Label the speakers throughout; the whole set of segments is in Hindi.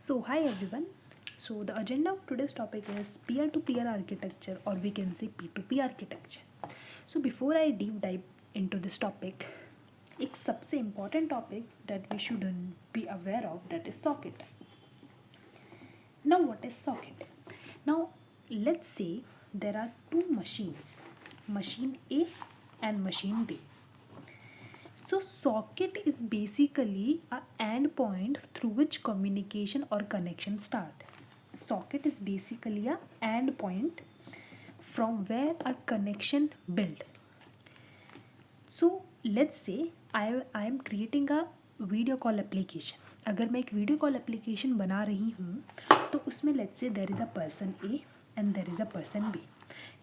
Speaker 1: So, hi everyone. So, the agenda of today's topic is peer to peer architecture, or we can say P2P architecture. So, before I deep dive into this topic, एक सबसे important topic that we should be aware of, that is socket. Now, what is socket? Now, let's say there are two machines, machine A and machine B. So socket is basically a endpoint through which communication or connection start. Socket is basically a endpoint from where a connection build. So let's say I am creating a video call application. अगर मैं एक वीडियो कॉल एप्लीकेशन बना रही हूँ तो उसमें let's say there is a person A and there is a person B.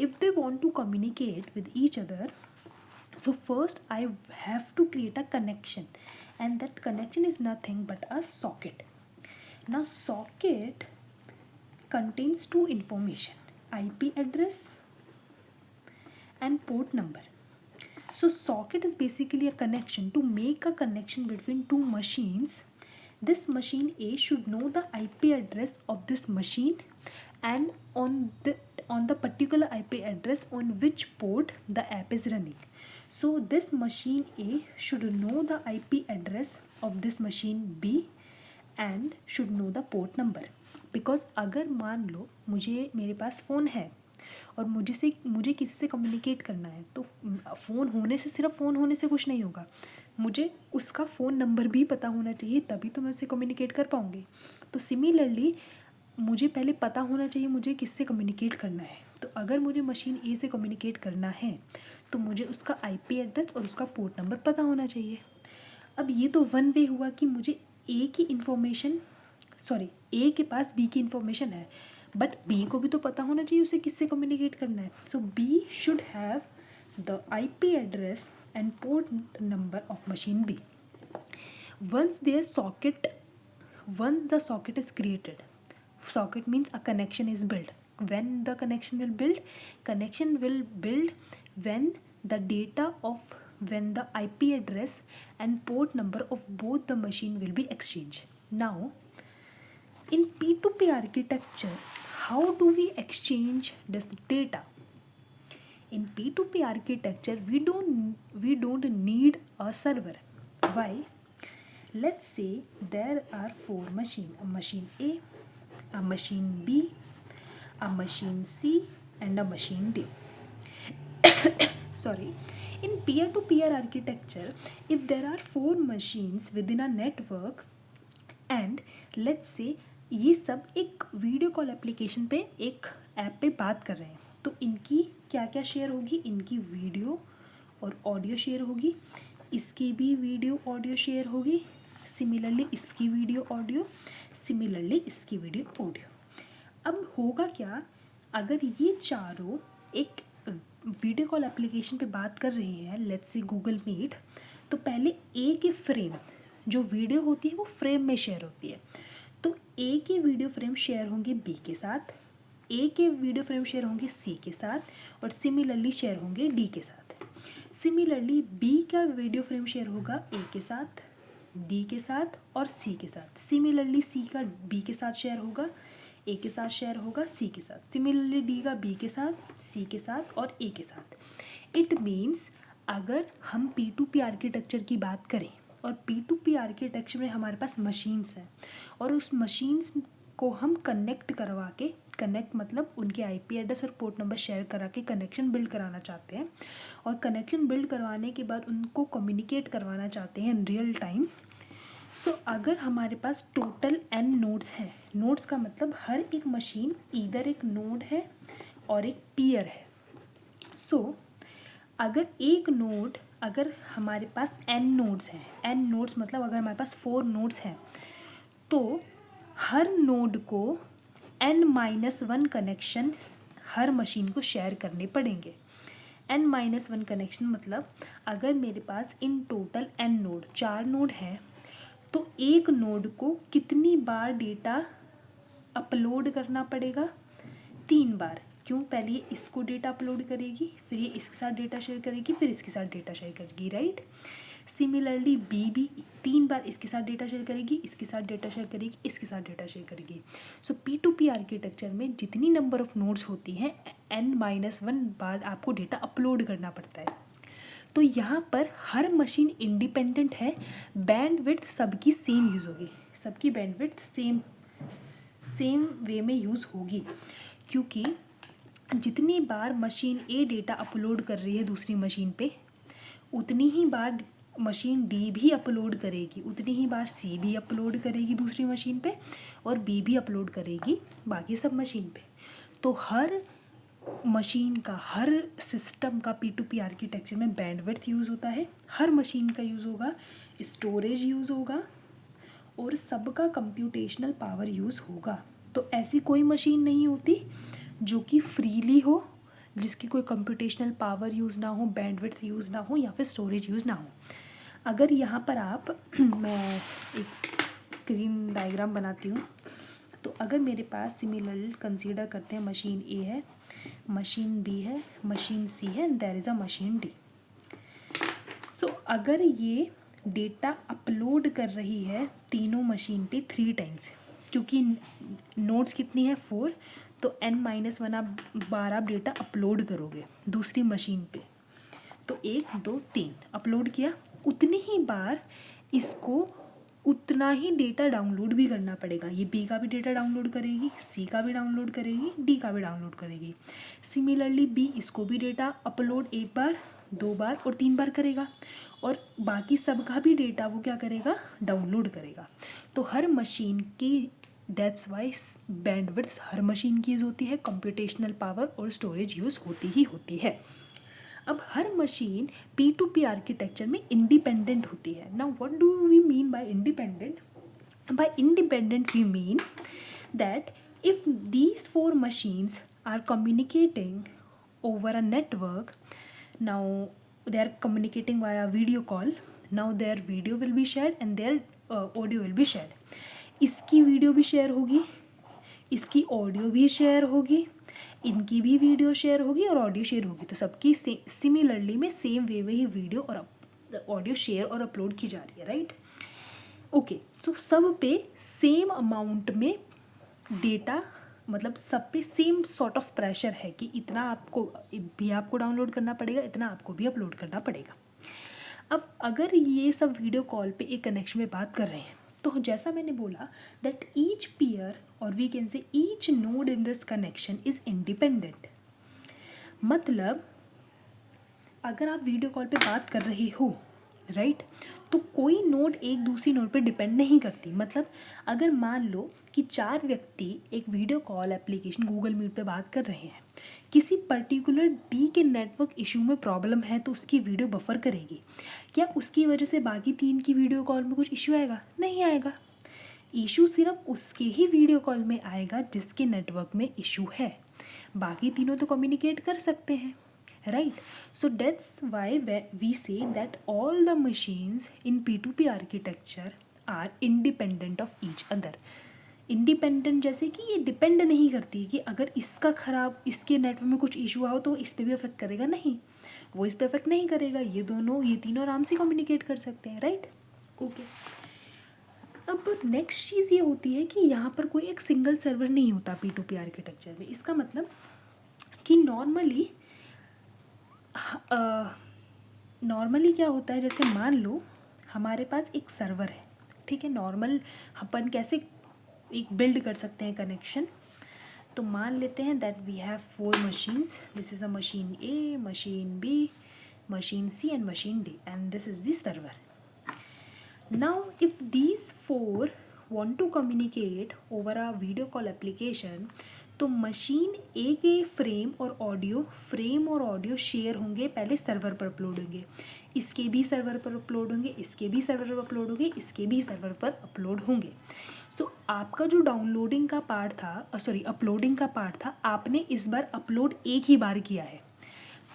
Speaker 1: If they want to communicate with each other, so first I have to create a connection, and that connection is nothing but a socket. Now socket contains two information, IP address and port number. So socket is basically a connection to make a connection between two machines. This machine A should know the IP address of this machine, and on the particular IP address on which port the app is running. So this machine A should know the IP address of this machine B and should know the port number. Because अगर मान लो मेरे पास फ़ोन है और मुझे किसी से कम्युनिकेट करना है, तो सिर्फ फ़ोन होने से कुछ नहीं होगा. मुझे उसका फ़ोन नंबर भी पता होना चाहिए, तभी तो मैं उससे कम्युनिकेट कर पाऊँगी. तो सिमिलरली मुझे पहले पता होना चाहिए मुझे किससे कम्युनिकेट करना है. तो अगर मुझे मशीन ए से कम्युनिकेट करना है तो मुझे उसका IP एड्रेस और उसका पोर्ट नंबर पता होना चाहिए. अब ये तो वन वे हुआ कि मुझे ए के पास बी की इन्फॉर्मेशन है, बट बी को भी तो पता होना चाहिए उसे किससे कम्युनिकेट करना है. So B should have the IP address and port number of machine B. Once the socket is created, socket means a connection is built. When the connection will build when the data of when the IP address and port number of both the machine will be exchanged. Now in P2P architecture, how do we exchange this data? In P2P architecture, we don't need a server. Why? Let's say there are four machines, a machine A, a machine B, a machine C, and a machine D. Sorry. In peer-to-peer architecture, if there are four machines within a network, and let's say ये सब एक वीडियो कॉल एप्लीकेशन पे एक ऐप पे बात कर रहे हैं, तो इनकी क्या क्या शेयर होगी? इनकी वीडियो और ऑडियो शेयर होगी, इसकी भी वीडियो ऑडियो शेयर होगी, सिमिलरली इसकी वीडियो ऑडियो, सिमिलरली इसकी वीडियो ऑडियो. अब होगा क्या, अगर ये चारों एक वीडियो कॉल एप्लीकेशन पे बात कर रहे हैं, लेट्स से गूगल मीट, तो पहले ए के फ्रेम जो वीडियो होती है वो फ्रेम में शेयर होती है. तो ए के वीडियो फ्रेम शेयर होंगे बी के साथ, ए के वीडियो फ्रेम शेयर होंगे सी के साथ, और सिमिलरली शेयर होंगे डी के साथ. सिमिलरली बी का वीडियो फ्रेम शेयर होगा ए के साथ, डी के साथ और सी के साथ. सिमिलरली सी का बी के साथ शेयर होगा, ए के साथ शेयर होगा, सी के साथ. सिमिलरली डी का बी के साथ, सी के साथ और ए के साथ. इट मीन्स अगर हम P2P आर्किटेक्चर की बात करें और P2P आर्किटेक्चर में हमारे पास मशीन्स हैं और उस मशीन्स को हम कनेक्ट मतलब उनके IP एड्रेस और पोर्ट नंबर शेयर करा के कनेक्शन बिल्ड कराना चाहते हैं, और कनेक्शन बिल्ड करवाने के बाद उनको कम्युनिकेट करवाना चाहते हैं इन रियल टाइम. सो अगर हमारे पास टोटल n नोड्स हैं, नोड्स का मतलब हर एक मशीन इधर एक नोड है और एक पीयर है. सो अगर हमारे पास n नोड्स हैं, n नोड्स मतलब अगर हमारे पास 4 नोड्स हैं, तो हर नोड को n-1 कनेक्शन हर मशीन को शेयर करने पड़ेंगे. n-1 कनेक्शन मतलब अगर मेरे पास in total n node 4 node हैं, तो एक नोड को कितनी बार डेटा अपलोड करना पड़ेगा? 3 बार. क्यों? पहले ये इसको डेटा अपलोड करेगी, फिर ये इसके साथ डेटा शेयर करेगी, फिर इसके साथ डेटा शेयर करेगी, राइट? सिमिलरली बी भी 3 बार इसके साथ डेटा शेयर करेगी, इसके साथ डेटा शेयर करेगी, इसके साथ डेटा शेयर करेगी। सो P2P आर्किटेक्चर में जितनी नंबर ऑफ नोड्स होती हैं n-1 बार आपको डेटा अपलोड करना पड़ता है। तो यहाँ पर हर मशीन इंडिपेंडेंट है, बैंडविड्थ सबकी सेम यूज़ होगी, सबकी बैंडविड्थ सेम वे में यूज़ होगी, क्योंकि जितनी बार मशीन ए डेटा अपलोड कर रही है दूसरी मशीन पे, उतनी ही बार मशीन डी भी अपलोड करेगी, उतनी ही बार सी भी अपलोड करेगी दूसरी मशीन पे, और बी भी अपलोड करेगी बाकी सब मशीन पे। तो हर मशीन का, हर सिस्टम का P2P आर्किटेक्चर में बैंडविड्थ यूज़ होता है, हर मशीन का यूज़ होगा, स्टोरेज यूज़ होगा, और सबका कंप्यूटेशनल पावर यूज़ होगा। तो ऐसी कोई मशीन नहीं होती जो कि फ्रीली हो, जिसकी कोई कंप्यूटेशनल पावर यूज़ ना हो, बैंडविड्थ यूज़ ना हो, या फिर स्टोरेज यूज़ ना हो। अगर यहाँ पर आप मैं एक ग्रीन डायग्राम बनाती हूँ, तो अगर मेरे पास सिमिलर कंसीडर करते हैं मशीन ए है, मशीन बी है, मशीन सी है, and there is a machine D. So अगर ये डेटा अपलोड कर रही है तीनों मशीन पे 3 टाइम्स, क्योंकि नोड्स कितनी है 4, तो n-1 बार आप डेटा अपलोड करोगे दूसरी मशीन पे, तो 1 2 3 अपलोड किया, उतनी ही बार इसको उतना ही डेटा डाउनलोड भी करना पड़ेगा। ये बी का भी डेटा डाउनलोड करेगी, सी का भी डाउनलोड करेगी, डी का भी डाउनलोड करेगी। सिमिलरली बी इसको भी डेटा अपलोड 1 बार, 2 बार और 3 बार करेगा, और बाकी सब का भी डेटा वो क्या करेगा, डाउनलोड करेगा। तो हर मशीन की, दैट्स वाई बैंडविड्थ हर मशीन की यूज़ होती है, कंप्यूटेशनल पावर और स्टोरेज यूज़ होती ही होती है। अब हर मशीन P2P आर्किटेक्चर में इंडिपेंडेंट होती है। Now what do we mean by independent? By independent we mean that if these 4 machines are communicating over a network, now they are communicating via video call, now their video will be shared and their audio will be shared. इसकी वीडियो भी शेयर होगी, इसकी ऑडियो भी शेयर होगी, इनकी भी वीडियो शेयर होगी और ऑडियो शेयर होगी। तो सबकी सिमिलरली में सेम वे में ही वीडियो और ऑडियो शेयर और अपलोड की जा रही है, राइट? ओके, सो सब पे सेम अमाउंट में डेटा, मतलब सब पे सेम सॉर्ट ऑफ प्रेशर है कि इतना आपको भी आपको डाउनलोड करना पड़ेगा, इतना आपको भी अपलोड करना पड़ेगा। अब अगर ये सब वीडियो कॉल पे एक कनेक्शन में बात कर रहे हैं, तो जैसा मैंने बोला दैट ईच पेयर और we can say each node in this connection is independent. मतलब अगर आप वीडियो कॉल पे बात कर रहे हो, राइट, तो कोई नोड एक दूसरी नोड पे डिपेंड नहीं करती। मतलब अगर मान लो कि 4 व्यक्ति एक video call application Google Meet पे बात कर रहे हैं, किसी पर्टिकुलर डी के नेटवर्क इशू में प्रॉब्लम है तो उसकी वीडियो बफर करेगी। क्या उसकी वजह से बाकी 3 की वीडियो कॉल में कुछ इशू आएगा? नहीं आएगा। इशू सिर्फ उसके ही वीडियो कॉल में आएगा जिसके नेटवर्क में इशू है, बाकी तीनों तो कम्युनिकेट कर सकते हैं, right? So that's why we say that all the machines in P2P architecture are independent of each other. Independent जैसे कि ये डिपेंड नहीं करती कि अगर इसका ख़राब, इसके नेटवर्क में कुछ इशू आओ तो इस पर भी अफेक्ट करेगा, नहीं, वो इस पर अफेक्ट नहीं करेगा। ये तीनों आराम से कम्युनिकेट कर सकते हैं, राइट? ओके। अब नेक्स्ट चीज़ ये होती है कि यहाँ पर कोई एक सिंगल सर्वर नहीं होता P2P आर्किटेक्चर में। इसका मतलब कि नॉर्मली क्या होता है, जैसे मान लो हमारे पास एक सर्वर है, ठीक है। नॉर्मल अपन कैसे एक बिल्ड कर सकते हैं कनेक्शन, तो मान लेते हैं that we have 4 machines, this is a machine A, machine B, machine C and machine D, and this is the server. Now if these 4 want to communicate over a video call application, तो मशीन ए के फ्रेम और ऑडियो शेयर होंगे, पहले सर्वर पर अपलोड होंगे, इसके भी सर्वर पर अपलोड होंगे, इसके भी सर्वर पर अपलोड होंगे, इसके भी सर्वर पर अपलोड होंगे। सो आपका जो अपलोडिंग का पार्ट था, आपने इस बार अपलोड एक ही बार किया है।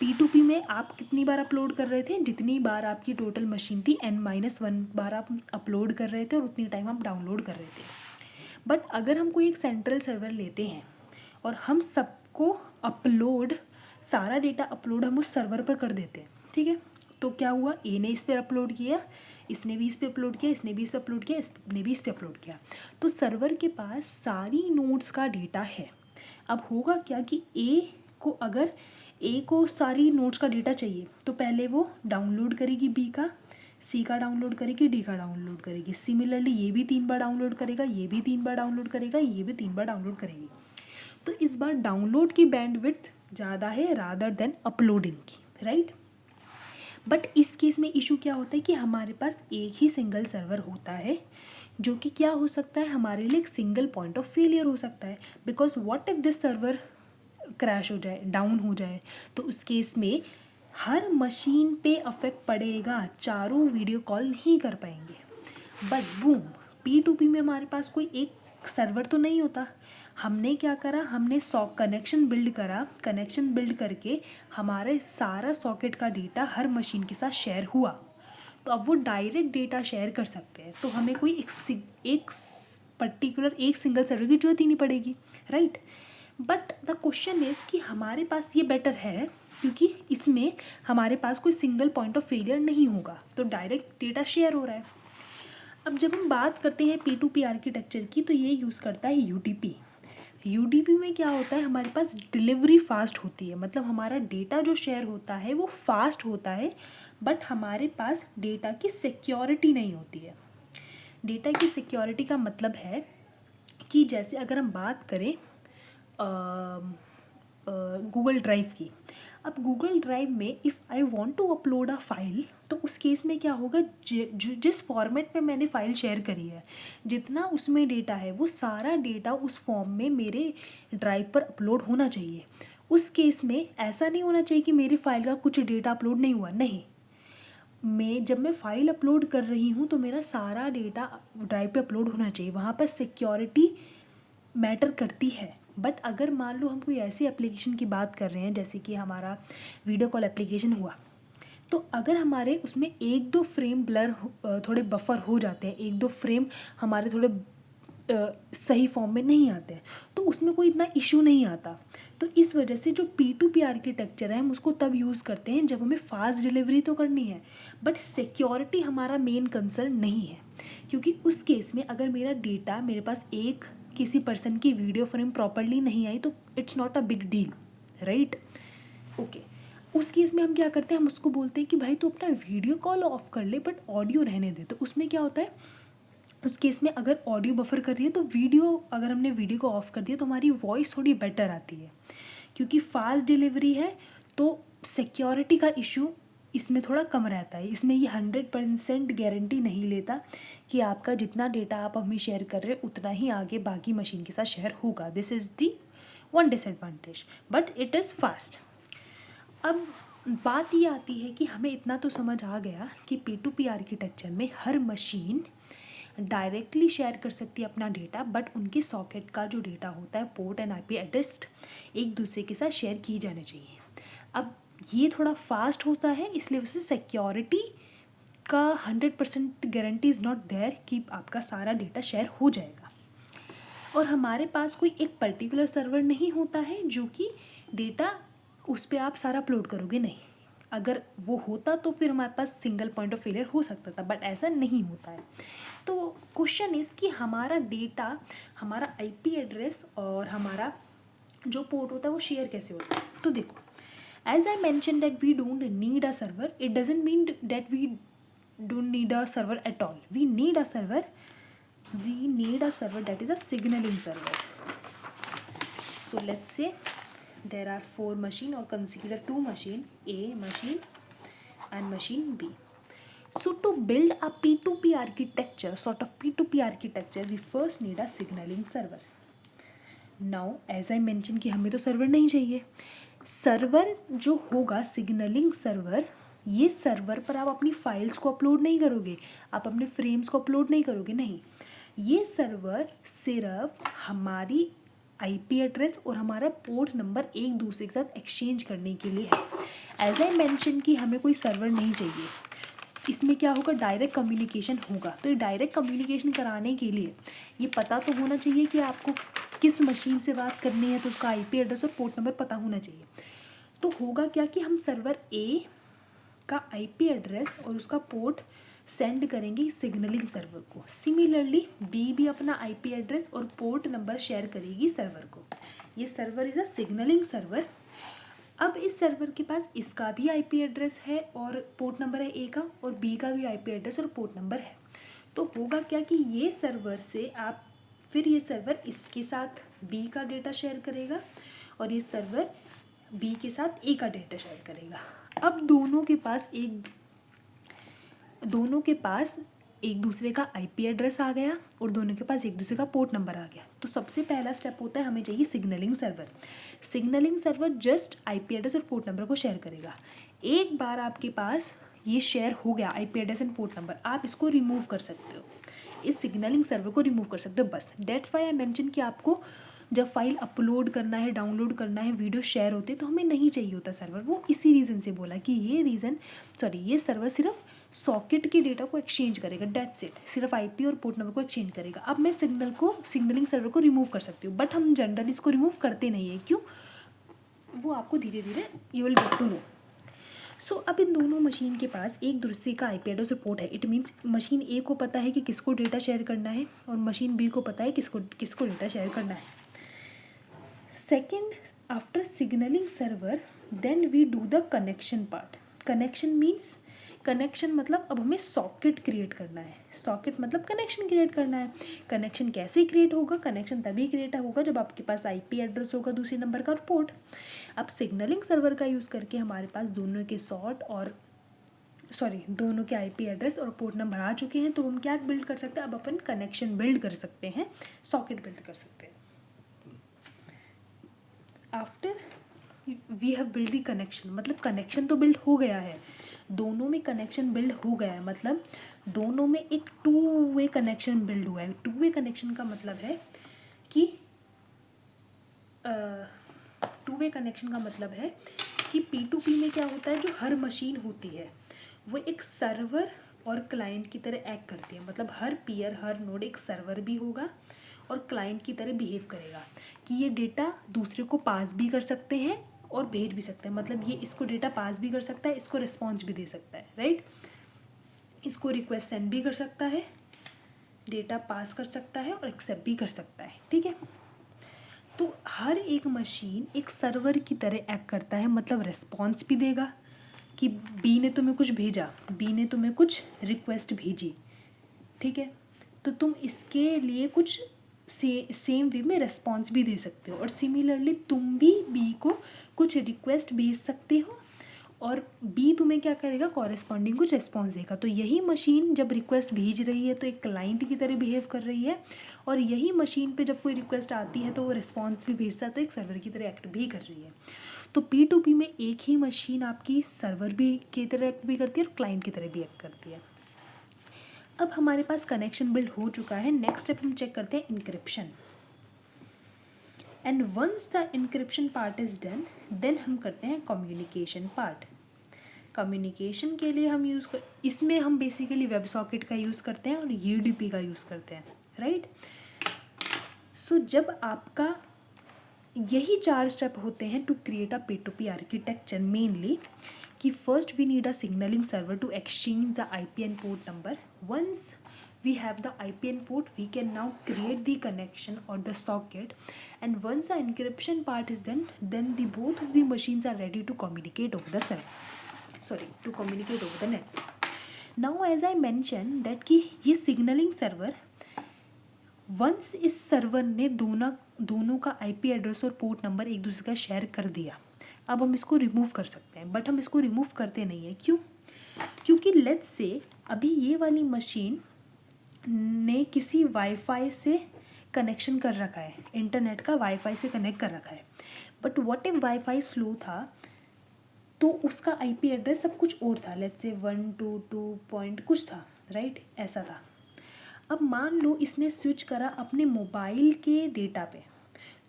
Speaker 1: P2P में आप कितनी बार अपलोड कर रहे थे? जितनी बार आपकी टोटल मशीन थी n-1 बार आप अपलोड कर रहे थे और उतनी टाइम आप डाउनलोड कर रहे थे। बट अगर हम कोई एक सेंट्रल सर्वर लेते हैं और हम सबको सारा डेटा अपलोड हम उस सर्वर पर कर देते हैं, ठीक है, तो क्या हुआ, ए ने इस पर अपलोड किया, इसने भी इस पे अपलोड किया, इसने भी इस पे अपलोड किया, इसने भी इस पे अपलोड किया। तो सर्वर के पास सारी नोड्स का डेटा है। अब होगा क्या कि अगर ए को सारी नोट्स का डेटा चाहिए तो पहले वो डाउनलोड करेगी बी का, सी का डाउनलोड करेगी, डी का डाउनलोड करेगी। सिमिलरली ये भी 3 बार डाउनलोड करेगा, ये भी 3 बार डाउनलोड करेगा, ये भी 3 बार डाउनलोड करेगी। तो इस बार डाउनलोड की बैंडविड्थ ज़्यादा है रादर देन अपलोडिंग की, राइट। बट इस केस में इशू क्या होता है कि हमारे पास एक ही सिंगल सर्वर होता है, जो कि क्या हो सकता है, हमारे लिए एक सिंगल पॉइंट ऑफ फेलियर हो सकता है। Because what if this server crash हो जाए, डाउन हो जाए, तो उस केस में हर मशीन पे अफेक्ट पड़ेगा, चारों वीडियो कॉल नहीं कर पाएंगे। बट बूम, P2P में हमारे पास कोई एक सर्वर तो नहीं होता। हमने क्या करा, हमने कनेक्शन बिल्ड करके हमारे सारा सॉकेट का डेटा हर मशीन के साथ शेयर हुआ। तो अब वो डायरेक्ट डेटा शेयर कर सकते हैं, तो हमें कोई एक पर्टिकुलर एक सिंगल सर्वर की जरूरत ही नहीं पड़ेगी, right. But the question is कि हमारे पास ये बेटर है क्योंकि इसमें हमारे पास कोई सिंगल पॉइंट ऑफ फेलियर नहीं होगा, तो डायरेक्ट डेटा शेयर हो रहा है। अब जब हम बात करते हैं P2P आर्किटेक्चर की, तो ये यूज़ करता है UDP में क्या होता है, हमारे पास डिलीवरी फास्ट होती है, मतलब हमारा डेटा जो शेयर होता है वो फास्ट होता है, बट हमारे पास डेटा की सिक्योरिटी नहीं होती है। डेटा की सिक्योरिटी का मतलब है कि जैसे अगर हम बात करें गूगल ड्राइव की, अब गूगल ड्राइव में if I want to upload a file, तो उस केस में क्या होगा, जिस फॉर्मेट में मैंने फ़ाइल शेयर करी है, जितना उसमें डेटा है वो सारा डेटा उस फॉर्म में मेरे ड्राइव पर अपलोड होना चाहिए। उस केस में ऐसा नहीं होना चाहिए कि मेरी फ़ाइल का कुछ डेटा अपलोड नहीं हुआ, नहीं, जब मैं फ़ाइल अपलोड कर रही हूँ तो मेरा सारा डेटा ड्राइव पे अपलोड होना चाहिए, वहाँ पर सिक्योरिटी मैटर करती है। बट अगर मान लो हम कोई ऐसी एप्लीकेशन की बात कर रहे हैं जैसे कि हमारा वीडियो कॉल एप्लीकेशन हुआ, तो अगर हमारे उसमें 1-2 फ्रेम थोड़े बफर हो जाते हैं, 1-2 फ्रेम हमारे थोड़े सही फॉर्म में नहीं आते हैं, तो उसमें कोई इतना इशू नहीं आता। तो इस वजह से जो P2P आर्किटेक्चर है हम उसको तब यूज़ करते हैं जब हमें फास्ट डिलीवरी तो करनी है, बट सिक्योरिटी हमारा मेन कंसर्न नहीं है। क्योंकि उस केस में अगर मेरा डेटा, मेरे पास एक किसी पर्सन की वीडियो फ्रेम प्रॉपरली नहीं आई, तो it's not a big deal, right. Okay, उस केस में हम क्या करते हैं, हम उसको बोलते हैं कि भाई तू अपना वीडियो कॉल ऑफ कर ले बट ऑडियो रहने दे। तो उसमें क्या होता है, उस केस में अगर ऑडियो बफर कर रही है तो अगर हमने वीडियो को ऑफ कर दिया तो हमारी वॉइस थोड़ी बेटर आती है। क्योंकि फास्ट डिलीवरी है तो सिक्योरिटी का इशू इसमें थोड़ा कम रहता है। इसमें ये 100% गारंटी नहीं लेता कि आपका जितना डेटा आप हमें शेयर कर रहे हो उतना ही आगे बाकी मशीन के साथ शेयर होगा। This is the one disadvantage, but it is fast. अब बात ये आती है कि हमें इतना तो समझ आ गया कि P2P आर्किटेक्चर में हर मशीन डायरेक्टली शेयर कर सकती है अपना डेटा, बट उनके सॉकेट का जो डेटा होता है, पोर्ट एंड IP एड्रेस एक दूसरे के साथ शेयर किए जाने चाहिए। अब ये थोड़ा फास्ट होता है, इसलिए वैसे सिक्योरिटी का 100% गारंटी इज़ नॉट देयर कि आपका सारा डेटा शेयर हो जाएगा। और हमारे पास कोई एक पर्टिकुलर सर्वर नहीं होता है जो कि डेटा उस पर आप सारा अपलोड करोगे, नहीं। अगर वो होता तो फिर हमारे पास सिंगल पॉइंट ऑफ फेलियर हो सकता था, बट ऐसा नहीं होता है। तो क्वेश्चन इज़ कि हमारा डेटा, हमारा IP एड्रेस और हमारा जो पोर्ट होता है वो शेयर कैसे होता है। तो देखो, as I mention that we don't need a server, it doesn't mean that we don't need a server at all. We need a server that is a signaling server. So let's say there are 4 machine, or consider 2 machine, A machine and machine B. So to build a P2P architecture, we first need a signaling server. Now as I mentioned कि हमें तो सर्वर नहीं चाहिए। सर्वर जो होगा सिग्नलिंग सर्वर, ये सर्वर पर आप अपनी फाइल्स को अपलोड नहीं करोगे, आप अपने फ्रेम्स को अपलोड नहीं करोगे, नहीं। ये सर्वर सिर्फ हमारी IP एड्रेस और हमारा पोर्ट नंबर एक दूसरे के साथ एक्सचेंज करने के लिए है। एज आई मेंशन कि हमें कोई सर्वर नहीं चाहिए, इसमें क्या होगा, डायरेक्ट कम्युनिकेशन होगा। तो ये डायरेक्ट कम्युनिकेशन कराने के लिए ये पता तो होना चाहिए कि आपको किस मशीन से बात करनी है, तो उसका IP एड्रेस और पोर्ट नंबर पता होना चाहिए। तो होगा क्या कि हम सर्वर A का आईपी एड्रेस और उसका पोर्ट सेंड करेंगे सिग्नलिंग सर्वर को। सिमिलरली बी भी अपना आईपी एड्रेस और पोर्ट नंबर शेयर करेगी सर्वर को। ये server is a signalling server. अब इस सर्वर के पास इसका भी आईपी एड्रेस है और पोर्ट नंबर है ए का, और बी का भी आईपी एड्रेस और पोर्ट नंबर है। तो होगा क्या कि ये सर्वर से आप फिर ये सर्वर इसके साथ बी का डेटा शेयर करेगा और ये सर्वर बी के साथ ए का डेटा शेयर करेगा। अब दोनों के पास एक दूसरे का आईपी एड्रेस आ गया और दोनों के पास एक दूसरे का पोर्ट नंबर आ गया। तो सबसे पहला स्टेप होता है, हमें चाहिए signalling server. Signalling server just IP address और पोर्ट नंबर को शेयर करेगा। एक बार आपके पास ये शेयर हो गया IP address and port number, आप इसको रिमूव कर सकते हो, इस सिग्नलिंग सर्वर को रिमूव कर सकते हो बस। डेट्स वाई आई मेंशन कि आपको जब फाइल अपलोड करना है, डाउनलोड करना है, वीडियो शेयर होते तो हमें नहीं चाहिए होता सर्वर। वो इसी रीज़न से बोला कि ये सर्वर सिर्फ सॉकेट के डेटा को एक्सचेंज करेगा, डेट्स इट, सिर्फ आईपी और पोर्ट नंबर को एक्सचेंज करेगा। अब मैं सिग्नलिंग सर्वर को रिमूव कर सकती हूँ, बट हम जनरली इसको रिमूव करते नहीं है। क्यों? वो आपको धीरे धीरे you will get to know. So अब इन दोनों मशीन के पास एक दूसरे का आईपी एड्रेस और पोर्ट है। इट मीन्स मशीन ए को पता है कि किसको डेटा शेयर करना है और मशीन बी को पता है किसको डेटा शेयर करना है। Second, after signalling server then we do the connection part. Connection मतलब अब हमें सॉकेट क्रिएट करना है। सॉकेट मतलब कनेक्शन क्रिएट करना है। कनेक्शन कैसे क्रिएट होगा? कनेक्शन तभी क्रिएट होगा जब आपके पास आईपी एड्रेस होगा दूसरे नंबर का और पोर्ट। अब सिग्नलिंग सर्वर का यूज़ करके हमारे पास दोनों के आईपी एड्रेस और पोर्ट नंबर आ चुके हैं, तो हम क्या बिल्ड कर सकते हैं? अब अपन कनेक्शन बिल्ड कर सकते हैं, सॉकेट बिल्ड कर सकते हैं। After we have build the connection, मतलब कनेक्शन तो बिल्ड हो गया है, दोनों में कनेक्शन बिल्ड हो गया है, मतलब दोनों में एक टू वे कनेक्शन बिल्ड हुआ है। टू वे कनेक्शन का मतलब है कि P2P में क्या होता है, जो हर मशीन होती है वो एक सर्वर और क्लाइंट की तरह एक्ट करती है। मतलब हर पीयर, हर नोड एक सर्वर भी होगा और क्लाइंट की तरह बिहेव करेगा कि ये डेटा दूसरे को पास भी कर सकते हैं और भेज भी सकते हैं। मतलब ये इसको डेटा पास भी कर सकता है, इसको रिस्पॉन्स भी दे सकता है, राइट। इसको रिक्वेस्ट सेंड भी कर सकता है, डेटा पास कर सकता है और एक्सेप्ट भी कर सकता है, ठीक है। तो हर एक मशीन एक सर्वर की तरह एक्ट करता है, मतलब रिस्पॉन्स भी देगा कि बी ने तुम्हें कुछ भेजा, बी ने तुम्हें कुछ रिक्वेस्ट भेजी, ठीक है, तो तुम इसके लिए कुछ सेम वे में रिस्पॉन्स भी दे सकते हो। और सिमिलरली तुम भी बी को कुछ रिक्वेस्ट भेज सकते हो और बी तुम्हें क्या करेगा, कॉरेस्पॉन्डिंग कुछ रिस्पॉन्स देगा। तो यही मशीन जब रिक्वेस्ट भेज रही है तो एक क्लाइंट की तरह बिहेव कर रही है, और यही मशीन पे जब कोई रिक्वेस्ट आती है तो वो रिस्पॉन्स भी भेजता है, तो एक सर्वर की तरह एक्ट भी कर रही है। तो P2P में एक ही मशीन आपकी सर्वर भी की तरह एक्ट भी करती है और क्लाइंट की तरह भी एक्ट करती है। अब हमारे पास कनेक्शन बिल्ड हो चुका है। नेक्स्ट स्टेप हम चेक करते हैं encryption. And once the encryption part is done, then हम करते हैं कम्युनिकेशन पार्ट। कम्युनिकेशन के लिए इसमें हम बेसिकली वेब सॉकेट का यूज़ करते हैं और UDP का यूज़ करते हैं, राइट। सो जब आपका यही 4 स्टेप होते हैं to create a P2P architecture mainly, कि first we need a signalling server to exchange the IP and port number. Once we have the IP and port, we can now create the connection or the socket, and once the encryption part is done, then both of the machines are ready to communicate over the network. Now as I mentioned that कि ये signaling server वंस इस सर्वर ने दोनों का आईपी एड्रेस और पोर्ट नंबर एक दूसरे का शेयर कर दिया, अब हम इसको रिमूव कर सकते हैं, बट हम इसको रिमूव करते नहीं हैं। क्यों? क्योंकि लेट्स से अभी ये वाली मशीन ने किसी वाईफाई से कनेक्शन कर रखा है, इंटरनेट का वाईफाई से कनेक्ट कर रखा है, but what if wifi slow था तो उसका आईपी एड्रेस सब कुछ और था, लेट्स से 122 पॉइंट कुछ था, राइट, ऐसा था। अब मान लो इसने स्विच करा अपने मोबाइल के डेटा पे,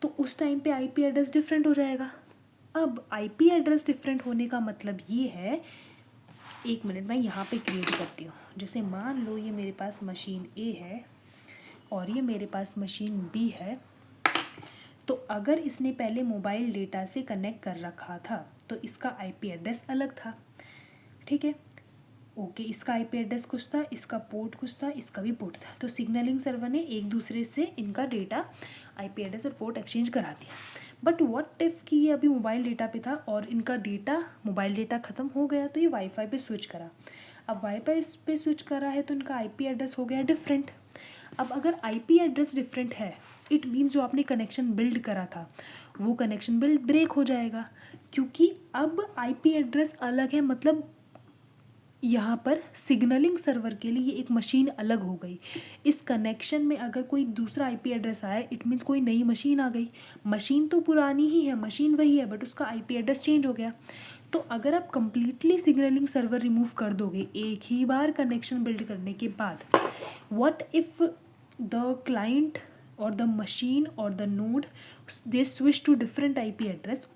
Speaker 1: तो उस टाइम पे आईपी एड्रेस डिफरेंट हो जाएगा। अब आईपी एड्रेस डिफरेंट होने का मतलब ये है, एक मिनट मैं यहाँ पे क्रिएट करती हूँ। जैसे मान लो ये मेरे पास मशीन ए है और ये मेरे पास मशीन बी है, तो अगर इसने पहले मोबाइल डेटा से कनेक्ट कर रखा था तो इसका आईपी एड्रेस अलग था, ठीक है, ओके, इसका आईपी एड्रेस कुछ था, इसका पोर्ट कुछ था, इसका भी पोर्ट था, तो सिग्नलिंग सर्वर ने एक दूसरे से इनका डेटा आईपी एड्रेस और पोर्ट एक्सचेंज करा दिया। बट व्हाट इफ़ कि ये अभी मोबाइल डेटा पे था और इनका डेटा मोबाइल डेटा ख़त्म हो गया, तो ये वाईफाई पे स्विच करा। अब वाईफाई पे स्विच करा है तो इनका आईपी एड्रेस हो गया डिफरेंट। अब अगर आईपी एड्रेस डिफरेंट है, इट मीन्स जो आपने कनेक्शन बिल्ड करा था वो कनेक्शन बिल्ड ब्रेक हो जाएगा, क्योंकि अब आईपी एड्रेस अलग है। मतलब यहाँ पर सिग्नलिंग सर्वर के लिए एक मशीन अलग हो गई। इस कनेक्शन में अगर कोई दूसरा आईपी एड्रेस आया, इट मीन्स कोई नई मशीन आ गई। मशीन तो पुरानी ही है, मशीन वही है, बट उसका आईपी एड्रेस चेंज हो गया। तो अगर आप कंप्लीटली सिग्नलिंग सर्वर रिमूव कर दोगे एक ही बार कनेक्शन बिल्ड करने के बाद, व्हाट इफ़ द क्लाइंट और द मशीन और the node they switch to different IP address,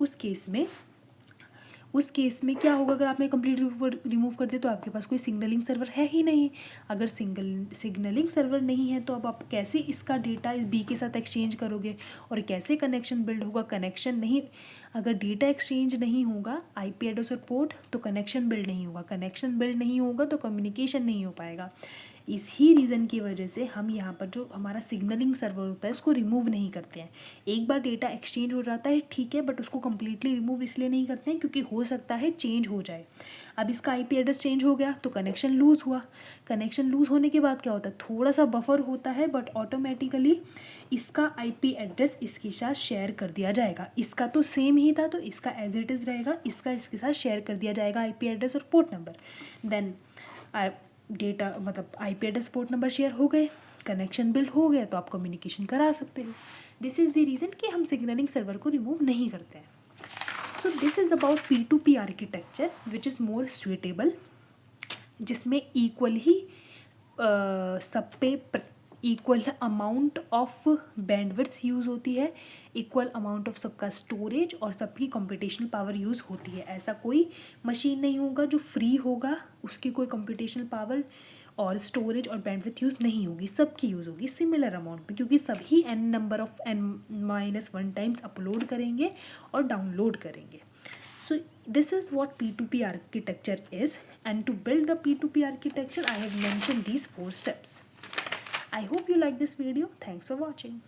Speaker 1: उस केस में क्या होगा? अगर आपने कंप्लीट रिमूव कर दिया तो आपके पास कोई सिग्नलिंग सर्वर है ही नहीं। अगर सिग्नलिंग सर्वर नहीं है तो अब आप कैसे इसका डेटा बी के साथ एक्सचेंज करोगे और कैसे कनेक्शन बिल्ड होगा? कनेक्शन नहीं, अगर डेटा एक्सचेंज नहीं होगा आईपी एड्रेस और पोर्ट, तो कनेक्शन बिल्ड नहीं होगा। कनेक्शन बिल्ड नहीं होगा तो कम्युनिकेशन नहीं हो पाएगा। इस ही रीज़न की वजह से हम यहाँ पर जो हमारा सिग्नलिंग सर्वर होता है उसको रिमूव नहीं करते हैं। एक बार डेटा एक्सचेंज हो जाता है ठीक है, बट उसको कम्प्लीटली रिमूव इसलिए नहीं करते हैं क्योंकि हो सकता है चेंज हो जाए। अब इसका आईपी एड्रेस चेंज हो गया तो कनेक्शन लूज़ हुआ। कनेक्शन लूज़ होने के बाद क्या होता है? थोड़ा सा बफर होता है, बट ऑटोमेटिकली इसका आईपी एड्रेस इसके साथ शेयर कर दिया जाएगा। इसका तो सेम ही था तो इसका एज इट इज़ रहेगा, इसका इसके साथ शेयर कर दिया जाएगा आईपी एड्रेस और पोर्ट नंबर। देन डेटा मतलब IP address port number share हो गए, कनेक्शन बिल्ड हो गया, तो आप कम्युनिकेशन करा सकते हो। दिस इज़ द रीज़न कि हम सिग्नलिंग सर्वर को रिमूव नहीं करते हैं। So this is about P2P architecture which is more suitable, जिसमें इक्वल ही सब पे equal amount of bandwidth use होती है, इक्वल अमाउंट ऑफ सबका स्टोरेज और सबकी कंप्यूटेशनल पावर यूज़ होती है। ऐसा कोई मशीन नहीं होगा जो फ्री होगा, उसकी कोई कंप्यूटेशनल पावर और स्टोरेज और बैंडविड्थ यूज़ नहीं होगी, सबकी यूज़ होगी सिमिलर अमाउंट में, क्योंकि सभी n(n)-1 टाइम्स अपलोड करेंगे और डाउनलोड करेंगे। So this is what P2P architecture is, and to build the P2P architecture I have mentioned these 4 steps. I hope you like this video. Thanks for watching.